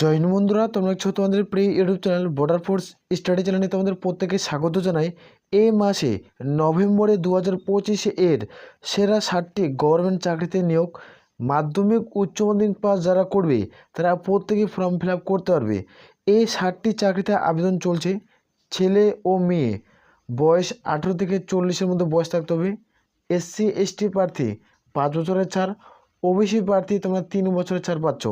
জয় হিন্দ বন্ধুরা, তোমরা দেখছো তোমাদের প্রিয় YouTube channel border force study চ্যানেলে তোমাদের প্রত্যেকে স্বাগত জানাই। এই মাসে নভেম্বরে 2025 এর সেরা 60টি গভর্নমেন্ট চাকরিতে নিয়োগ। মাধ্যমিক উচ্চ মাধ্যমিক পাস যারা করবে তারা প্রত্যেকেই ফর্ম ফিল আপ করতে পারবে। এই 60টি চাকরিতে আবেদন চলছে। ছেলে ও মেয়ে বয়স 18 থেকে 40-এর মধ্যে বয়স থাকতে হবে। এসসি এসটি প্রার্থী 5 বছরের ছাড়, ওবিসি প্রার্থী তোমরা 3 বছরের ছাড় পাচ্ছ।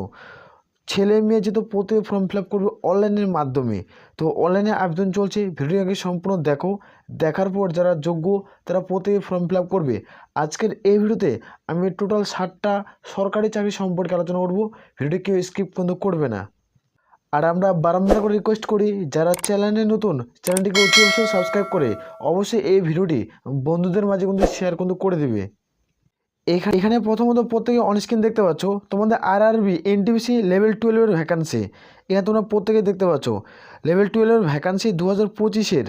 ছেলে মেয়ে যেহেতু প্রত্যেকে ফর্ম ফিল আপ করবে অনলাইনের মাধ্যমে, তো অনলাইনে আবেদন চলছে। ভিডিওকে সম্পূর্ণ দেখো, দেখার পর যারা যোগ্য তারা প্রত্যেকে ফর্ম ফিল আপ করবে। আজকের এই ভিডিওতে আমি টোটাল 60টা সরকারি চাকরি সম্পর্কে আলোচনা করব। ভিডিওটি কেউ স্কিপ কিন্তু করবে না। আর আমরা বারবার করে রিকোয়েস্ট করি, যারা চ্যানেলে নতুন চ্যানেলটিকে অতি অবশ্যই সাবস্ক্রাইব করে অবশ্যই এই ভিডিওটি বন্ধুদের মাঝে কিন্তু শেয়ার কিন্তু করে দেবে। এখানে প্রথমত প্রত্যেকে অনস্ক্রিন দেখতে পাচ্ছ তোমাদের আরআরবি এনটিপিসি লেভেল 12-এর ভ্যাকান্সি। এখানে তোমরা প্রত্যেকে দেখতে পাচ্ছ লেভেল 12-এর ভ্যাকান্সি 2025-এর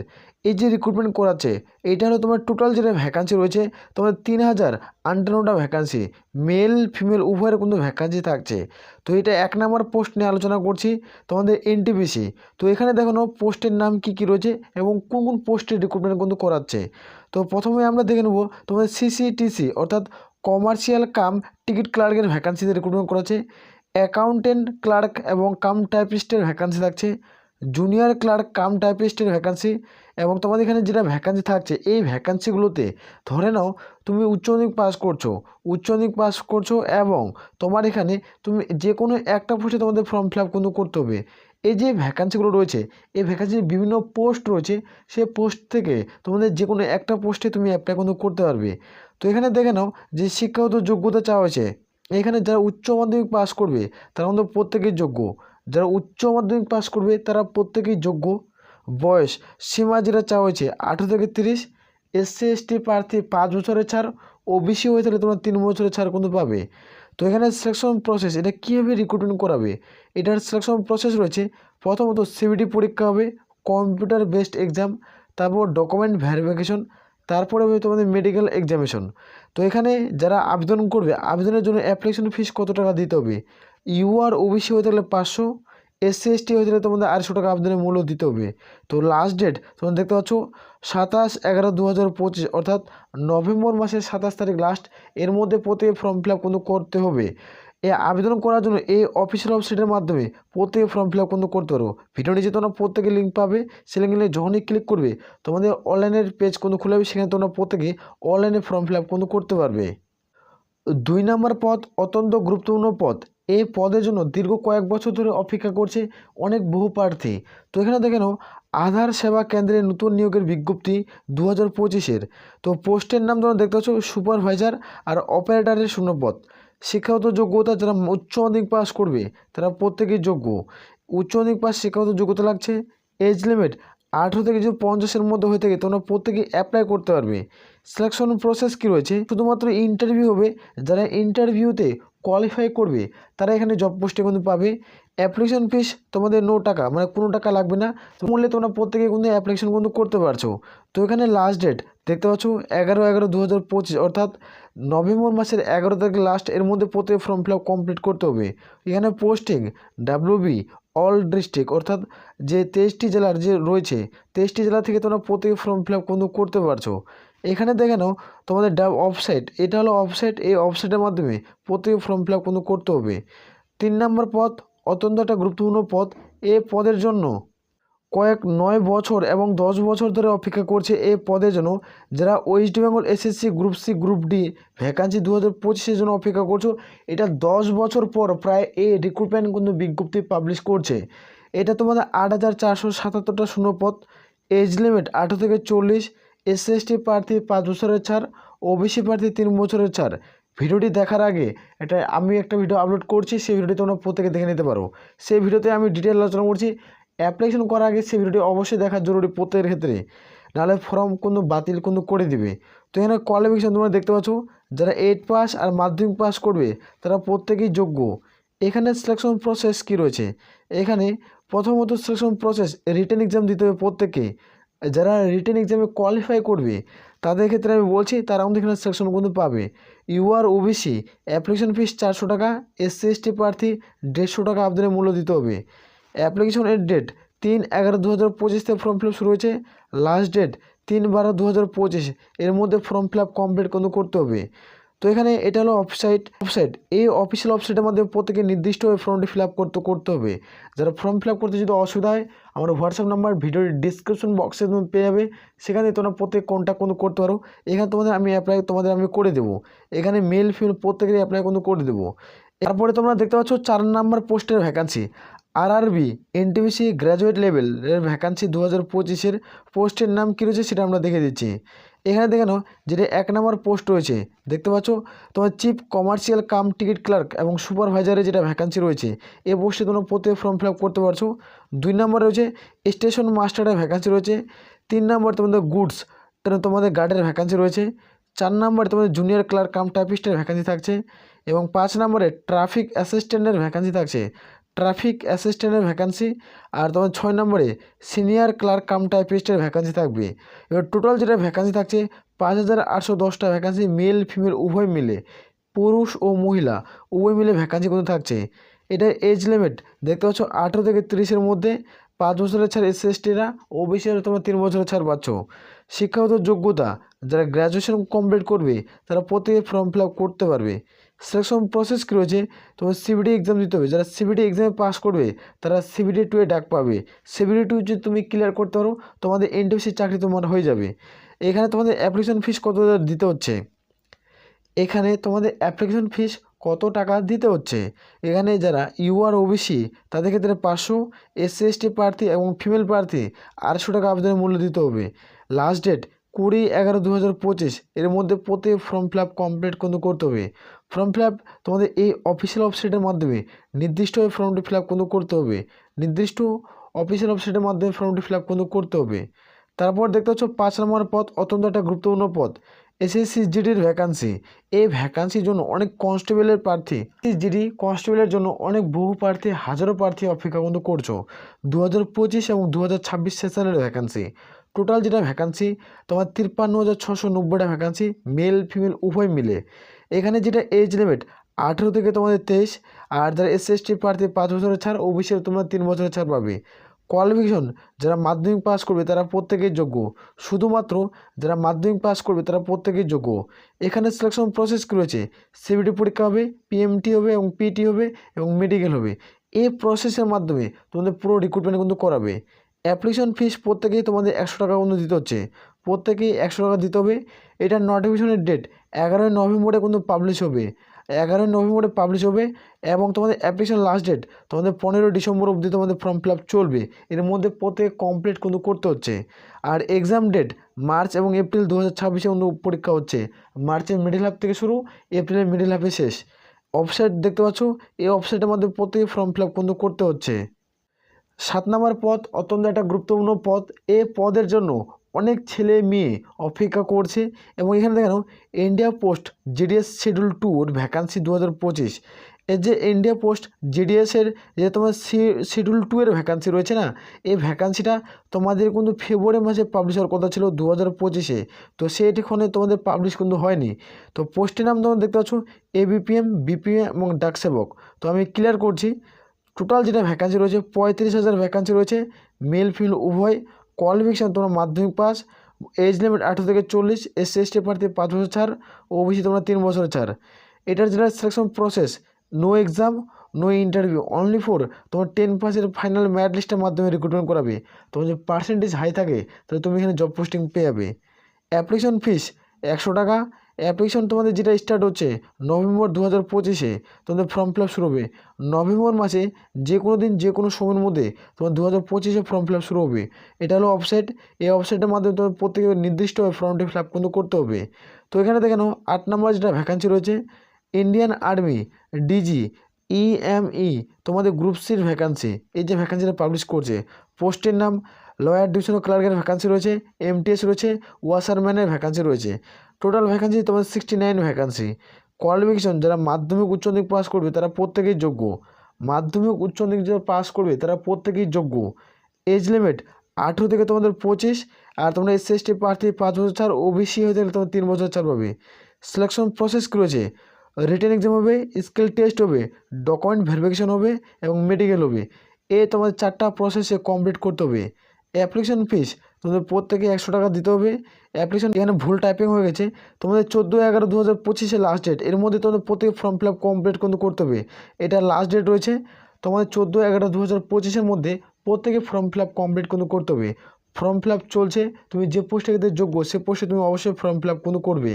এই যে রিক্রুটমেন্ট করাচ্ছে, এইটা হলো তোমার টোটাল যেটা ভ্যাকান্সি রয়েছে তোমাদের 3058টা ভ্যাকান্সি, মেল ফিমেল উভয়ের কিন্তু ভ্যাকান্সি থাকছে। তো এটা 1 নম্বর পোস্ট নিয়ে আলোচনা করছি তোমাদের এনটিপিসি। তো এখানে দেখানো পোস্টের নাম কি কি রয়েছে এবং কোন কোন পোস্টের রিক্রুটমেন্ট কিন্তু করাচ্ছে। তো প্রথমে আমরা দেখে নেব তোমাদের সিসিটিসি অর্থাৎ কমার্শিয়াল কাম টিকিট ক্লার্কের ভ্যাকান্সিতে রিক্রুটমেন্ট করেছে। অ্যাকাউন্টেন্ট ক্লার্ক এবং কাম টাইপিস্টের ভ্যাকান্সি থাকছে। জুনিয়র ক্লার্ক কাম টাইপিস্টের ভ্যাকান্সি। এবং তোমাদের এখানে যেটা ভ্যাকান্সি থাকছে এই ভ্যাকান্সিগুলোতে ধরে নাও তুমি উচ্চ মাধ্যমিক পাস করছো এবং তোমার এখানে তুমি যে কোনো একটা পোস্টে তোমাদের ফর্ম ফিল আপ কিন্তু করতে হবে। এই যে ভ্যাকান্সিগুলো রয়েছে এই ভ্যাকান্সির বিভিন্ন পোস্ট রয়েছে, সেই পোস্ট থেকে তোমাদের যে কোনো একটা পোস্টে তুমি অ্যাপ্লাই কিন্তু করতে পারবে। তো এখানে দেখে নাও যে শিক্ষাগত যোগ্যতা চাওয়া হয়েছে। এখানে যারা উচ্চ মাধ্যমিক পাস করবে তারা কিন্তু প্রত্যেকেই যোগ্য। যারা উচ্চ মাধ্যমিক পাস করবে তারা প্রত্যেকেই যোগ্য। বয়স সীমা যেটা চাওয়া হয়েছে 18 থেকে 30। এসসি এসটি প্রার্থী 5 বছরের ছাড়, ওবিসি হয়ে থাকলে তোমরা 3 বছরের ছাড় কিন্তু পাবে। তো এখানে সিলেকশন প্রসেস এটা কীভাবে রিক্রুটমেন্ট করাবে, এটার সিলেকশন প্রসেস রয়েছে। প্রথমত সিবিটি পরীক্ষা হবে, কম্পিউটার বেসড এক্সাম, তারপর ডকুমেন্ট ভেরিফিকেশন, তারপরে হবে তোমাদের মেডিকেল এক্সামিনেশন। তো এখানে যারা আবেদন করবে আবেদনের জন্য অ্যাপ্লিকেশন ফিস কত টাকা দিতে হবে, ইউআর ওবিসি হয়ে থাকলে 500, এসসি এসটি হয়ে থাকলে তোমাদের 800 টাকা আবেদনের মূল্য দিতে হবে। তো লাস্ট ডেট তোমরা দেখতে পাচ্ছ 27/11/2025 অর্থাৎ নভেম্বর মাসের 27 তারিখ লাস্ট। এর মধ্যে প্রত্যেকে ফর্ম ফিল আপ কিন্তু করতে হবে। এই আবেদন করার জন্য এই অফিসিয়াল ওয়েবসাইটের মাধ্যমে প্রত্যেকে ফর্ম ফিল আপ কিন্তু করতে পারো। ভিডিও নিচে তোমরা প্রত্যেকে লিঙ্ক পাবে, সেই লিঙ্কে যখনই ক্লিক করবে তোমাদের অনলাইনের পেজ কিন্তু খুলে যাবে, সেখানে তোমরা প্রত্যেকে অনলাইনে ফর্ম ফিল আপ কিন্তু করতে পারবে। 2 নম্বর পদ অত্যন্ত গুরুত্বপূর্ণ পদ। এই পদের জন্য দীর্ঘ কয়েক বছর ধরে অপেক্ষা করছে অনেক বহু প্রার্থী। তো এখানে দেখে নাও আধার সেবা কেন্দ্রে নতুন নিয়োগের বিজ্ঞপ্তি 2025-এর। তো পোস্টের নাম তোমরা দেখতে পাচ্ছ সুপারভাইজার আর অপারেটরের শূন্যপদ। শিক্ষাগত যোগ্যতা যারা উচ্চ মাধ্যমিক পাস করবে তারা প্রত্যেকেই যোগ্য। উচ্চ মাধ্যমিক পাস শিক্ষাগত যোগ্যতা লাগছে। এজ লিমিট 18 থেকে 50-এর মধ্যে হয়ে থাকে তোমরা প্রত্যেকেই অ্যাপ্লাই করতে পারবে। সিলেকশন প্রসেস কী রয়েছে, শুধুমাত্র ইন্টারভিউ হবে। যারা ইন্টারভিউতে কোয়ালিফাই করবে তারা এখানে জব পোস্টে কিন্তু পাবে। অ্যাপ্লিকেশন ফিস তোমাদের 9 টাকা, মানে কোনো টাকা লাগবে না। তো মূল্যে তোমরা প্রত্যেকে কিন্তু অ্যাপ্লিকেশন কিন্তু করতে পারছো। তো এখানে লাস্ট ডেট দেখতে পাচ্ছ 11/11/2025 অর্থাৎ নভেম্বর মাসের 11 তারিখ লাস্ট। এর মধ্যে প্রত্যেক ফর্ম ফিল আপ কমপ্লিট করতে হবে। এখানে পোস্টিং ডাব্লিউবি অল ডিস্ট্রিক্ট অর্থাৎ যে 23টি জেলার যে রয়েছে 23টি জেলা থেকে তোমরা প্রত্যেক ফর্ম ফিল আপ কিন্তু করতে পারছো। এখানে দেখে নাও তোমাদের ওয়েবসাইট, এটা হলো ওয়েবসাইট, এই ওয়েবসাইটের মাধ্যমে প্রত্যেক ফর্ম ফিল আপ কিন্তু করতে হবে। 3 নম্বর পদ অত্যন্ত একটা গুরুত্বপূর্ণ পদ। এই পদের জন্য 9 বছর এবং 10 বছর ধরে অপেক্ষা করছে এই পদের জন্য। যারা West Bengal SSC group C group D vacancy 2025-এর জন্য অপেক্ষা করছো, এটা 10 বছর পর প্রায় এই রিক্রুটমেন্ট কিন্তু বিজ্ঞপ্তি পাবলিশ করছে। এটা তোমাদের 8477টা শূন্যপদ। এজ লিমিট 18 থেকে 40। এসসি এসটি প্রার্থী 5 বছরের ছাড়, ওবিসি প্রার্থী 3 বছরের ছাড়। ভিডিওটি দেখার আগে আমি একটা ভিডিও আপলোড করছি, সেই ভিডিওটি তোমরা প্রত্যেকে দেখে নিতে পারো। সেই ভিডিওতে আমি ডিটেল আলোচনা করছি। অ্যাপ্লিকেশন করার আগে সেই ভিডিওটি অবশ্যই দেখা জরুরি প্রত্যেকের ক্ষেত্রে, নাহলে ফর্ম কিন্তু বাতিল কিন্তু করে দিবে। তো এখানে কোয়ালিফিকেশন তোমরা দেখতে পাচ্ছ, যারা 8 পাস আর মাধ্যমিক পাস করবে তারা প্রত্যেকেই যোগ্য। এখানে সিলেকশন প্রসেস কি রয়েছে, এখানে প্রথমত সিলেকশন প্রসেস রিটেন এক্সাম দিতে হবে প্রত্যেকে। যারা রিটেন এক্সামে কোয়ালিফাই করবে তাদের ক্ষেত্রে আমি বলছি তারা কিন্তু এখানে সিলেকশন কিন্তু পাবে। ইউআর ওবিসি অ্যাপ্লিকেশন ফিস 400 টাকা, এসসি এসটি প্রার্থী 150 টাকা আবেদনের মূল্য দিতে হবে। অ্যাপ্লিকেশনের ডেট 3/11/2025 থেকে ফর্ম ফিল আপ শুরু হয়েছে, লাস্ট ডেট 3/12/2025 এর মধ্যে ফর্ম ফিল আপ কমপ্লিট কিন্তু করতে হবে। তো এখানে এটা হলো ওয়েবসাইট, এই অফিসিয়াল ওয়েবসাইটের মাধ্যমে প্রত্যেকে নির্দিষ্টভাবে ফর্মটি ফিল আপ করতে হবে। যারা ফর্ম ফিল আপ করতে যদি অসুবিধা হয় আমার হোয়াটসঅ্যাপ নাম্বার ভিডিওর ডিসক্রিপশন বক্সে তুমি পেয়ে যাবে, সেখানে তোমরা প্রত্যেক কন্ট্যাক্ট কিন্তু করতে পারো। এখানে আমি করে দেবো, এখানে মেল ফিমেল প্রত্যেকেরই অ্যাপ্লাই কিন্তু করে দেবো। তারপরে তোমরা দেখতে পাচ্ছ 4 নম্বর পোস্টের ভ্যাকান্সি, আরআরবি এনটিপিসি গ্র্যাজুয়েট লেভেলের ভ্যাকান্সি 2025-এর পোস্টের নাম কী রয়েছে সেটা আমরা দেখে দিচ্ছি। এখানে দেখে নাও যেটা 1 নম্বর পোস্ট রয়েছে, দেখতে পাচ্ছ তোমার chief commercial cum ticket clerk এবং সুপারভাইজারে যেটা ভ্যাকান্সি রয়েছে, এই পোস্টে তোমরা প্রত্যেক ফর্ম ফিল আপ করতে পারছো। 2 নম্বর রয়েছে স্টেশন মাস্টারের ভ্যাকান্সি রয়েছে। 3 নম্বর তোমাদের গুডস তোমাদের গার্ডের ভ্যাকান্সি রয়েছে। 4 নম্বরে তোমাদের জুনিয়র ক্লার্ক কাম টাইপিস্টের ভ্যাকান্সি থাকছে এবং 5 নম্বরে ট্রাফিক অ্যাসিস্ট্যান্টের ভ্যাকান্সি থাকছে, আর তোমার 6 নম্বরে সিনিয়র ক্লার্ক কাম টাইপিস্টের ভ্যাকান্সি থাকবে। এবার টোটাল যেটা ভ্যাকান্সি থাকছে 5810টা ভ্যাকান্সি, মেল ফিমেল উভয় মিলে, পুরুষ ও মহিলা উভয় মিলে ভ্যাকান্সি কিন্তু থাকছে। এটা এজ লিমিট দেখতে পাচ্ছ 18 থেকে 30-এর মধ্যে, 5 বছরের ছাড় এসসি এসটিরা, ওবিসিরা তোমরা 3 বছরের ছাড় পাচ্ছ। শিক্ষাগত যোগ্যতা যারা গ্র্যাজুয়েশন কমপ্লিট করবে তারা প্রত্যেকে ফর্ম ফিল আপ করতে পারবে। সিলেকশন প্রসেস কী রয়েছে, তোমার সিবিটি এক্সাম দিতে হবে, যারা সিবিটি এক্সামে পাস করবে তারা সিবিটি 2 ডাক পাবে। সিবিটি 2 যদি তুমি ক্লিয়ার করতে পারো তোমাদের এনটিপিসির চাকরি তোমার হয়ে যাবে। এখানে তোমাদের অ্যাপ্লিকেশন ফিস কত দিতে হচ্ছে, কত টাকা দিতে হচ্ছে, এখানে যারা ইউআর ওবিসি তাদের ক্ষেত্রে 500, এসসি এসটি প্রার্থী এবং ফিমেল প্রার্থী 800 টাকা আবেদনের মূল্য দিতে হবে। লাস্ট ডেট 20/11/2025 এর মধ্যে প্রত্যেক ফর্ম ফিল আপ কমপ্লিট কিন্তু করতে হবে। ফর্ম ফিল আপ তোমাদের এই অফিসিয়াল ওয়েবসাইটের মাধ্যমে নির্দিষ্টভাবে ফর্মটি ফিল আপ কিন্তু করতে হবে, তারপর দেখতে হচ্ছে 5 নম্বর পদ, অত্যন্ত একটা গুরুত্বপূর্ণ পদ, এসএসসি জিডির ভ্যাকান্সি। এই ভ্যাকান্সির জন্য অনেক কনস্টেবলের জন্য অনেক বহু প্রার্থী, হাজারো প্রার্থী অপেক্ষা কিন্তু করছো। 2025 এবং 2026 সেশনের ভ্যাকান্সি, টোটাল যেটা ভ্যাকান্সি তোমার 53,690টা ভ্যাকান্সি, মেল ফিমেল উভয় মিলে। এখানে যেটা এজ লিমিট 18 থেকে তোমাদের 23, আর যারা এসসি এসটি প্রার্থী 5 বছরের ছাড়, ওবিসি তোমরা 3 বছরের ছাড় পাবে। কোয়ালিফিকেশন যারা মাধ্যমিক পাস করবে তারা প্রত্যেকেই যোগ্য, শুধুমাত্র যারা মাধ্যমিক পাস করবে তারা প্রত্যেকেই যোগ্য। এখানে সিলেকশন প্রসেস কী রয়েছে, সিবিটি পরীক্ষা হবে, পিএমটি হবে এবং পিটি হবে এবং মেডিকেল হবে। এই প্রসেসের মাধ্যমে তোমাদের পুরো রিক্রুটমেন্ট কিন্তু করাবে। অ্যাপ্লিকেশন ফিস প্রত্যেকেই তোমাদের 100 টাকা কিন্তু দিতে হচ্ছে, প্রত্যেকেই 100 টাকা দিতে হবে। এটার নোটিফিকেশনের ডেট 11 নভেম্বরে কিন্তু পাবলিশ হবে, এবং তোমাদের অ্যাপ্লিকেশন লাস্ট ডেট তোমাদের 15 ডিসেম্বর অবধি তোমাদের ফর্ম ফিল আপ চলবে। এর মধ্যে প্রত্যেক কমপ্লিট কিন্তু করতে হচ্ছে। আর এক্সাম ডেট মার্চ এবং এপ্রিল 2026-এ কিন্তু পরীক্ষা হচ্ছে, মার্চের মিডিল হাফ থেকে শুরু, এপ্রিলের মিডিল হাফে শেষ। ওয়েবসাইট দেখতে পাচ্ছ, এই ওয়েবসাইটের মধ্যে প্রত্যেকে ফর্ম ফিল আপ কিন্তু করতে হচ্ছে। 7 নম্বর পদ, অত্যন্ত একটা গুরুত্বপূর্ণ পদ, এই পদের জন্য অনেক ছেলে মেয়ে অপেক্ষা করছে। এবং এখানে দেখানো India post GDS schedule 2 vacancy 2025, এর যে ইন্ডিয়া পোস্ট জিডিএসের যে তোমার শিডিউল 2 এর ভ্যাকান্সি রয়েছে না, এই ভ্যাকান্সিটা তোমাদের কিন্তু ফেব্রুয়ারি মাসে পাবলিশ হওয়ার কথা ছিল 2025-এ, তো সেইটিক্ষণে তোমাদের পাবলিশ কিন্তু হয়নি। তো পোস্টের নাম তোমরা দেখতে পাচ্ছ এবিপিএম, বিপিএম এবং ডাক সেবক। তো আমি ক্লিয়ার করছি, টোটাল যেটা ভ্যাকান্সি রয়েছে 35,000 ভ্যাকান্সি রয়েছে, মেল ফিমেল উভয়। কোয়ালিফিকেশান তোমরা মাধ্যমিক পাস, এজ লিমিট 18 থেকে 40, এসসি এসটি প্রার্থী 5 বছর ছাড়, ওবিসি তোমরা 3 বছরের ছাড়। এটার যেটা selection process, no exam, no interview, only for তোমার 10 পাসের ফাইনাল মেরিট লিস্টের মাধ্যমে রিক্রুটমেন্ট করাবে। তোমার যদি পার্সেন্টেজ হাই থাকে তাহলে তুমি এখানে জব পোস্টিং পেয়ে যাবে। অ্যাপ্লিকেশন ফিস 100 টাকা। অ্যাপ্লিকেশন তোমাদের যেটা স্টার্ট হচ্ছে নভেম্বর 2025-এ তোমাদের ফর্ম ফিল আপ শুরু হবে। নভেম্বর মাসে যে কোনো দিন যে কোনো সময়ের মধ্যে তোমার 2025-এ ফর্ম ফিল আপ শুরু হবে। এটা হলো ওয়েবসাইট, এই ওয়েবসাইটের মাধ্যমে তোমার প্রত্যেকে নির্দিষ্টভাবে ফর্মটি ফিল আপ কিন্তু করতে হবে। তো এখানে দেখানো 8 নম্বর যেটা ভ্যাকান্সি রয়েছে, ইন্ডিয়ান আর্মি ডিজি ইএমই তোমাদের গ্রুপ সির ভ্যাকান্সি, এই যে ভ্যাকান্সিটা পাবলিশ করছে। পোস্টের নাম লয়ার ডিভিশনাল ক্লার্কের ভ্যাকান্সি রয়েছে, এমটিএস রয়েছে, ওয়াশারম্যানের ভ্যাকান্সি রয়েছে। টোটাল ভ্যাকান্সি তোমার 69 ভ্যাকান্সি। কোয়ালিফিকেশন যারা মাধ্যমিক উচ্চ মাধ্যমিক পাস করবে তারা প্রত্যেকেই যোগ্য, এজ লিমিট 18 থেকে তোমাদের 25, আর তোমরা SC/ST প্রার্থী 5 বছর ছাড়, ওবিসি হয়ে থাকলে তোমরা 3 বছর ছাড় পাবে। সিলেকশন প্রসেস কী রয়েছে? রিটেন এক্সাম হবে, স্কিল টেস্ট হবে, ডকুমেন্ট ভেরিফিকেশন হবে এবং মেডিকেল হবে। তোমাদের 4টা প্রসেসে কমপ্লিট করতে হবে। অ্যাপ্লিকেশন ফিস তোমাদের প্রত্যেকে 100 টাকা দিতে হবে। অ্যাপ্লিকেশন এখানে ভুল টাইপিং হয়ে গেছে, তোমাদের 14/11/2025 লাস্ট ডেট। এর মধ্যে তোমাদের প্রত্যেকে ফর্ম ফিল আপ কমপ্লিট কিন্তু করতে হবে। এটা লাস্ট ডেট রয়েছে তোমাদের 14/11/2025 মধ্যে প্রত্যেকে ফর্ম ফিল আপ কমপ্লিট কিন্তু করতে হবে। ফর্ম ফিল আপ চলছে, তুমি যে পোস্টে যোগ্য সে পোস্টে তুমি অবশ্যই ফর্ম ফিল আপ কিন্তু করবে।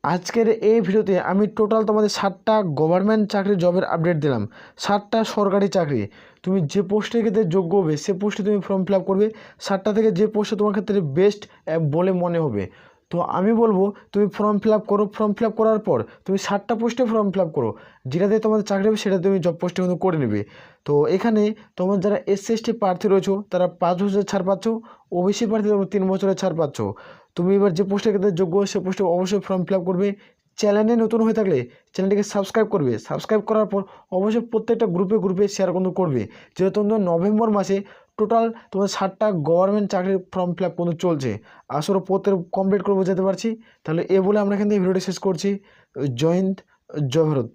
আজকের এই ভিডিওতে আমি টোটাল তোমাদের 7টা গভর্নমেন্ট চাকরি জবের আপডেট দিলাম। 7টা সরকারি চাকরি, তুমি যে পোস্টের ক্ষেত্রে যোগ্য হবে সে পোস্টে তুমি ফর্ম ফিল আপ করবে। 7টা থেকে যে পোস্টে তোমার ক্ষেত্রে বেস্ট বলে মনে হবে, তো আমি বলবো তুমি ফর্ম ফিল আপ করো। ফর্ম ফিল আপ করার পর তুমি 7টা পোস্টে ফর্ম ফিল আপ করো, যেটাতে তোমাদের চাকরি হবে সেটা তুমি জব পোস্টে কিন্তু করে নেবে। তো এখানে তোমার যারা SC/ST প্রার্থী রয়েছো তারা 5 বছরের ছাড় পাচ্ছ, ওবিসি প্রার্থী তোমরা 3 বছরের ছাড় পাচ্ছ। তুমি এবার যে পোস্টের ক্ষেত্রে যোগ্য সে পোস্টে অবশ্যই ফর্ম ফিল আপ করবে। চ্যানেলে নতুন হয়ে থাকলে চ্যানেলটিকে সাবস্ক্রাইব করবে। সাবস্ক্রাইব করার পর অবশ্যই প্রত্যেকটা গ্রুপে শেয়ার কিন্তু করবে, যেহেতু তোমাদের নভেম্বর মাসে টোটাল তোমাদের 7টা গভর্নমেন্ট চাকরির ফর্ম ফিল আপ কিন্তু চলছে। আসলে প্রত্যেক কমপ্লিট করে বোঝাতে পারছি। তাহলে বলে আমরা এখান থেকে ভিডিওটি শেষ করছি। জয় হিন্দ, জয় ভারত।